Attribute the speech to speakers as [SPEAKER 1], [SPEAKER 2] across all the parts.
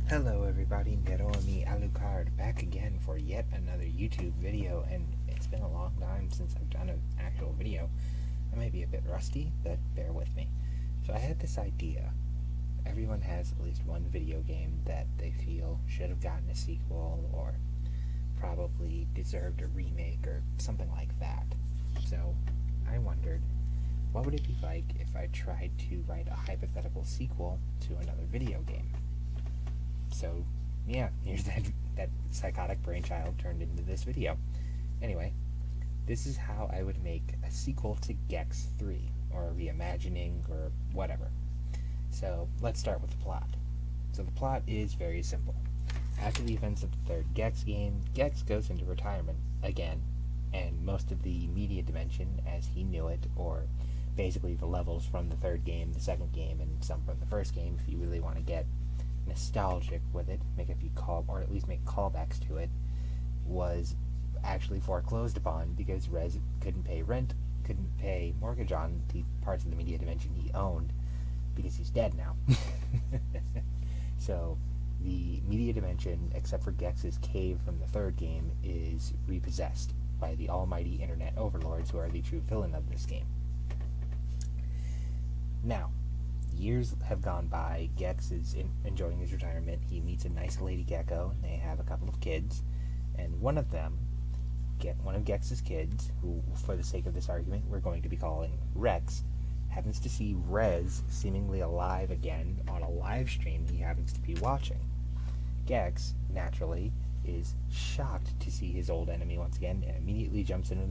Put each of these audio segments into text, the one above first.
[SPEAKER 1] Hello everybody, Neroamee Alucard back again for yet another YouTube video, and it's been a long time since I've done an actual video. I may be a bit rusty, but bear with me. So I had this idea. Everyone has at least one video game that they feel should have gotten a sequel or probably deserved a remake or something like that. So I wondered, what would it be like if I tried to write a hypothetical sequel to another video game? So, yeah, here's that psychotic brainchild turned into this video. Anyway, this is how I would make a sequel to Gex 3, or a reimagining, or whatever. So, let's start with the plot. So the plot is very simple. After the events of the third Gex game, Gex goes into retirement again, and most of the media dimension as he knew it, or basically the levels from the third game, the second game, and some from the first game, if you really want to get nostalgic with it, make callbacks to it, was actually foreclosed upon because Rez couldn't pay rent, couldn't pay mortgage on the parts of the media dimension he owned because he's dead now. So the media dimension, except for Gex's cave from the third game, is repossessed by the almighty internet overlords who are the true villain of this game. Now, years have gone by. Gex is enjoying his retirement. He meets a nice lady gecko, and they have a couple of kids. And one of Gex's kids, who, for the sake of this argument, we're going to be calling Rex, happens to see Rez seemingly alive again on a live stream he happens to be watching. Gex, naturally, is shocked to see his old enemy once again, and immediately jumps into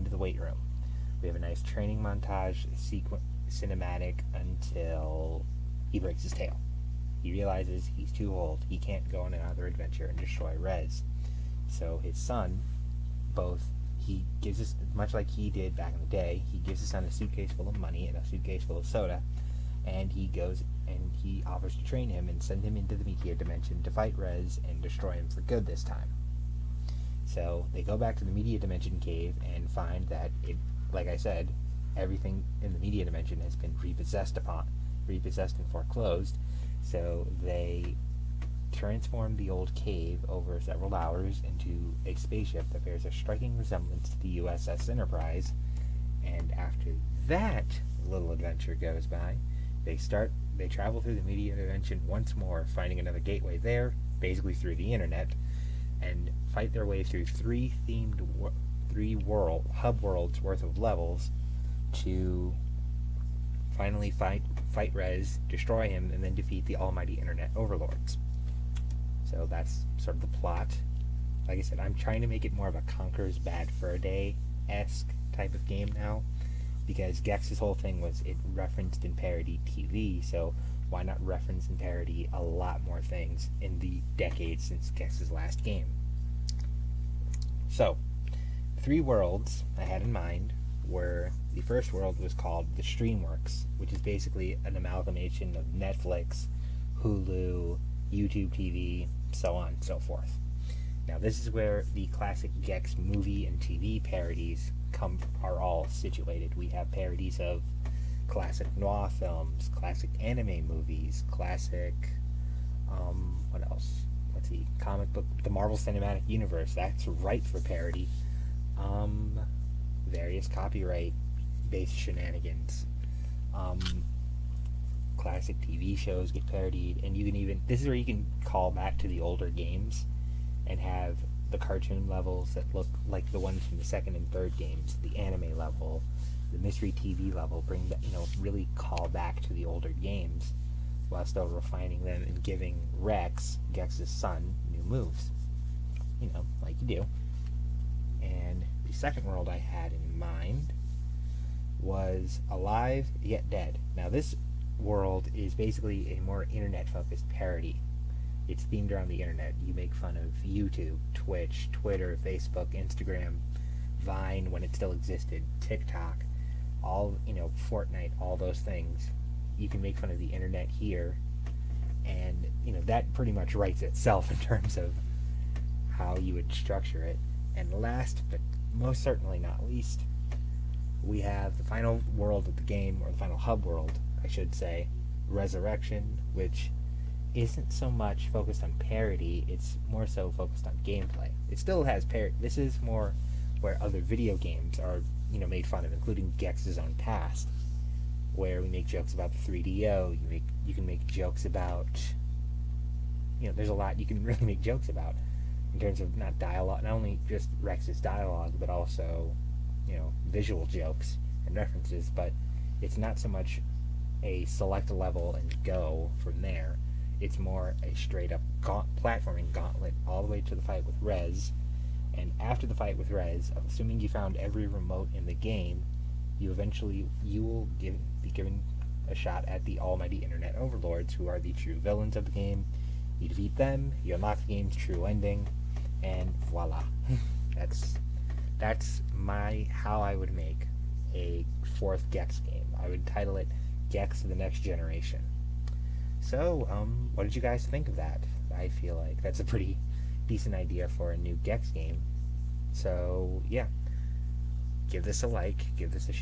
[SPEAKER 1] the weight room. We have a nice training montage cinematic until he breaks his tail. He realizes he's too old. He can't go on another adventure and destroy Rez. So his son, much like he did back in the day, he gives his son a suitcase full of money and a suitcase full of soda, and he goes and he offers to train him and send him into the meteor dimension to fight Rez and destroy him for good this time. So they go back to the media dimension cave and find that, like I said, everything in the media dimension has been repossessed and foreclosed. So they transform the old cave over several hours into a spaceship that bears a striking resemblance to the USS Enterprise. And after that little adventure goes by, they travel through the media dimension once more, finding another gateway there, basically through the internet, and fight their way through three hub worlds worth of levels to finally fight Rez, destroy him, and then defeat the almighty internet overlords. So that's sort of the plot. Like I said, I'm trying to make it more of a Conker's Bad Fur Day-esque type of game now, because Gex's whole thing was it referenced and parodied TV, so why not reference and parody a lot more things in the decades since Gex's last game? So, 3 worlds I had in mind were, the first world was called the Streamworks, which is basically an amalgamation of Netflix, Hulu, YouTube TV, so on and so forth. Now this is where the classic Gex movie and TV parodies are all situated. We have parodies of classic noir films, classic anime movies, classic, what else? Let's see, comic book, the Marvel Cinematic Universe, that's ripe for parody. Various copyright-based shenanigans. Classic TV shows get parodied, and this is where you can call back to the older games and have the cartoon levels that look like the ones from the second and third games, the anime level, the mystery TV level, really call back to the older games while still refining them and giving Rex, Gex's son, new moves. Like you do. And the second world I had in mind was Alive Yet Dead. Now this world is basically a more internet-focused parody. It's themed around the internet. You make fun of YouTube, Twitch, Twitter, Facebook, Instagram, Vine when it still existed, TikTok, Fortnite, all those things. You can make fun of the internet here, and that pretty much writes itself in terms of how you would structure it. And last, but most certainly not least, we have the final world of the game, or the final hub world, I should say, Resurrection, which isn't so much focused on parody, it's more so focused on gameplay. It still has parody. This is more where other video games are, made fun of, including Gex's own past, where we make jokes about the 3DO. You can make jokes about, there's a lot you can really make jokes about in terms of not dialogue, not only just Rex's dialogue, but also, visual jokes and references. But it's not so much a select a level and go from there. It's more a straight up platforming gauntlet all the way to the fight with Rez. And after the fight with Rez, assuming you found every remote in the game, you will be given a shot at the almighty internet overlords, who are the true villains of the game. You defeat them, you unlock the game's true ending, and voila. That's how I would make a fourth Gex game. I would title it Gex the Next Generation. So, what did you guys think of that? I feel like that's a pretty decent idea for a new Gex game. So, yeah. Give this a like, give this a share.